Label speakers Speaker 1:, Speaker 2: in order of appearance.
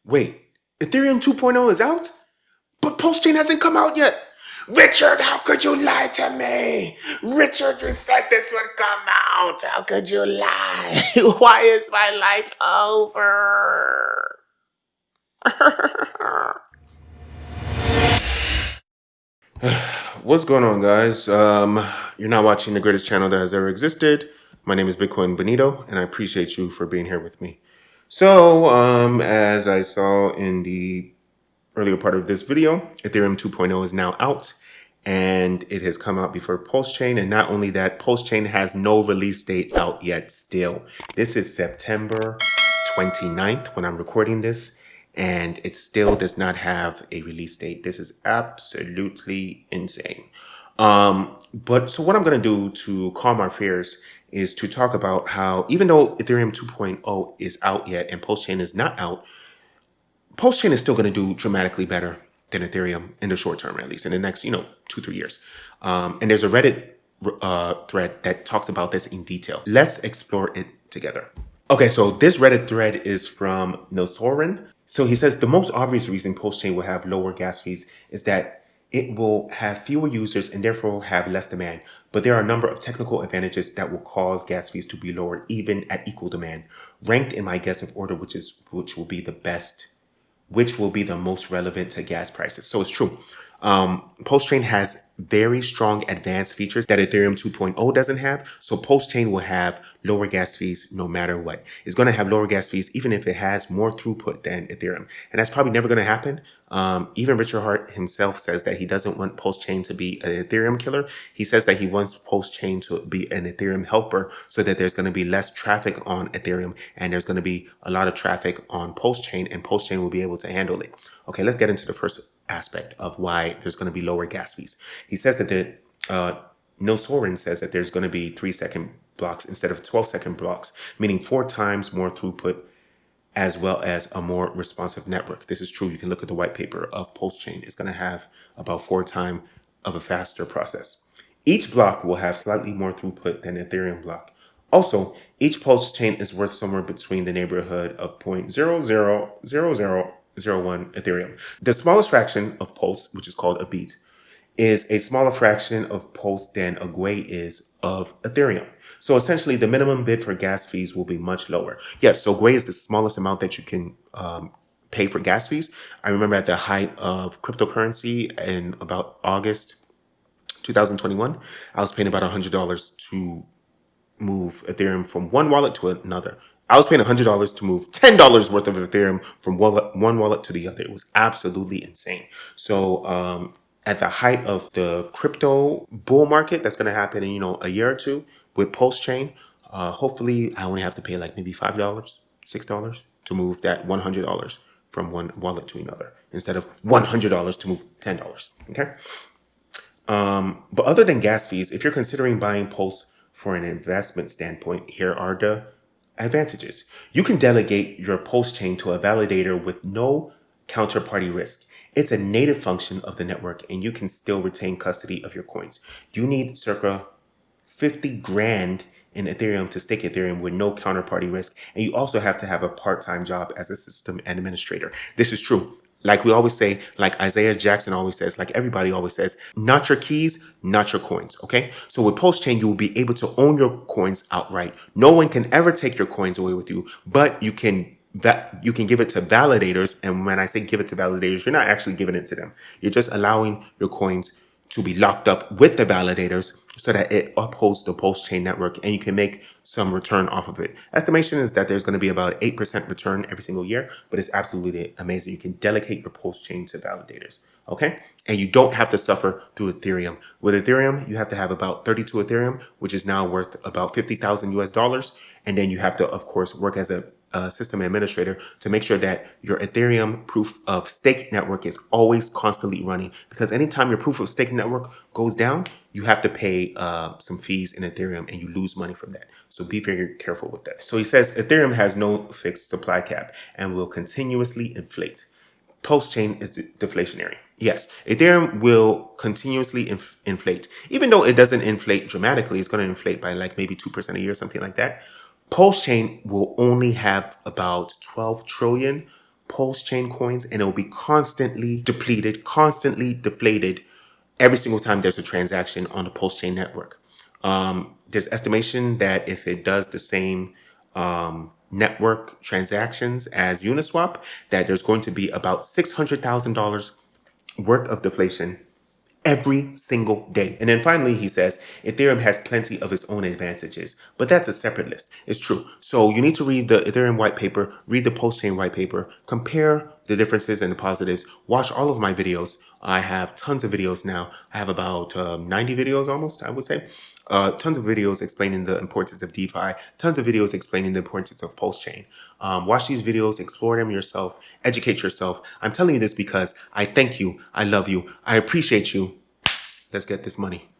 Speaker 1: Wait, Ethereum 2.0 is out? But PulseChain hasn't come out yet. Richard, how could you lie to me? Richard, you said this would come out. How could you lie? Why is my life over? What's going on, guys? You're not watching the greatest channel that has ever existed. My name is 𝘕𝘰𝘯𝘦, and I appreciate you for being here with me. So, as I saw in the earlier part of this video, Ethereum 2.0 is now out, and it has come out before PulseChain. And not only that, PulseChain has no release date out yet still. This is September 29th when I'm recording this, and it still does not have a release date. This is absolutely insane. But so what I'm going to do to calm our fears is to talk about how, even though Ethereum 2.0 is out yet and PulseChain is not out, PulseChain is still going to do dramatically better than Ethereum in the short term, at least in the next, 2-3 years. And there's a Reddit thread that talks about this in detail. Let's explore it together. Okay, so this Reddit thread is from 𝘕𝘰𝘯𝘕𝘺. So he says the most obvious reason PulseChain will have lower gas fees is that it will have fewer users and therefore have less demand. But there are a number of technical advantages that will cause gas fees to be lowered even at equal demand. Ranked in my guess of order, which will be the most relevant to gas prices. So it's true. PulseChain has very strong advanced features that Ethereum 2.0 doesn't have. So PulseChain will have lower gas fees no matter what. It's going to have lower gas fees even if it has more throughput than Ethereum. And that's probably never going to happen. Even Richard Heart himself says that he doesn't want PulseChain to be an Ethereum killer. He says that he wants PulseChain to be an Ethereum helper so that there's going to be less traffic on Ethereum and there's going to be a lot of traffic on PulseChain, and PulseChain will be able to handle it. Okay, let's get into the first aspect of why there's going to be lower gas fees. He says that 𝘕𝘰𝘯𝘕 says that there's going to be 3-second blocks instead of 12-second blocks, meaning 4 times more throughput as well as a more responsive network. This is true. You can look at the white paper of PulseChain. It's going to have about 4 times of a faster process. Each block will have slightly more throughput than Ethereum block. Also, each PulseChain is worth somewhere between the neighborhood of 0.000001 Ethereum. The smallest fraction of Pulse, which is called a beat, is a smaller fraction of Pulse than a 𝘰𝘰 is of Ethereum. So essentially, the minimum bid for gas fees will be much lower. Yes, so 𝘰𝘰 is the smallest amount that you can pay for gas fees. I remember at the height of cryptocurrency in about August 2021, I was paying about $100 to move Ethereum from one wallet to another. I was paying $100 to move $10 worth of Ethereum from one wallet to the other. It was absolutely insane. So at the height of the crypto bull market that's going to happen in a year or two with PulseChain, hopefully I only have to pay like maybe $5, $6 to move that $100 from one wallet to another instead of $100 to move $10. Okay. But other than gas fees, if you're considering buying Pulse for an investment standpoint, here are the advantages. You can delegate your PulseChain to a validator with no counterparty risk. It's a native function of the network and you can still retain custody of your coins. You need circa 50 grand in Ethereum to stake Ethereum with no counterparty risk. And you also have to have a part-time job as a system administrator. This is true. Like we always say, like Isaiah Jackson always says, like everybody always says, not your keys, not your coins, okay? So with PulseChain, you will be able to own your coins outright. No one can ever take your coins away with you, but you can give it to validators. And when I say give it to validators, you're not actually giving it to them. You're just allowing your coins to be locked up with the validators so that it upholds the PulseChain network and you can make some return off of it. Estimation is that there's going to be about 8% return every single year, but it's absolutely amazing. You can delegate your PulseChain to validators, okay? And you don't have to suffer through Ethereum. With Ethereum, you have to have about 32 Ethereum, which is now worth about 50,000 US dollars. And then you have to, of course, work as a system administrator to make sure that your Ethereum proof of stake network is always constantly running, because anytime your proof of stake network goes down, you have to pay some fees in Ethereum and you lose money from that. So be very careful with that. So he says Ethereum has no fixed supply cap and will continuously inflate. PulseChain is deflationary. Yes, Ethereum will continuously inflate. Even though it doesn't inflate dramatically, it's going to inflate by like maybe 2% a year, something like that. PulseChain will only have about 12 trillion PulseChain coins, and it will be constantly depleted, constantly deflated every single time there's a transaction on the PulseChain network. There's estimation that if it does the same network transactions as Uniswap, that there's going to be about $600,000 worth of deflation every single day. And then finally, he says, Ethereum has plenty of its own advantages, but that's a separate list. It's true. So you need to read the Ethereum white paper, read the PulseChain white paper, compare the differences and the positives, watch all of my videos. I have tons of videos now. I have about 90 videos almost, I would say. Tons of videos explaining the importance of DeFi, tons of videos explaining the importance of PulseChain. Watch these videos, explore them yourself, educate yourself. I'm telling you this because I thank you, I love you, I appreciate you. Let's get this money.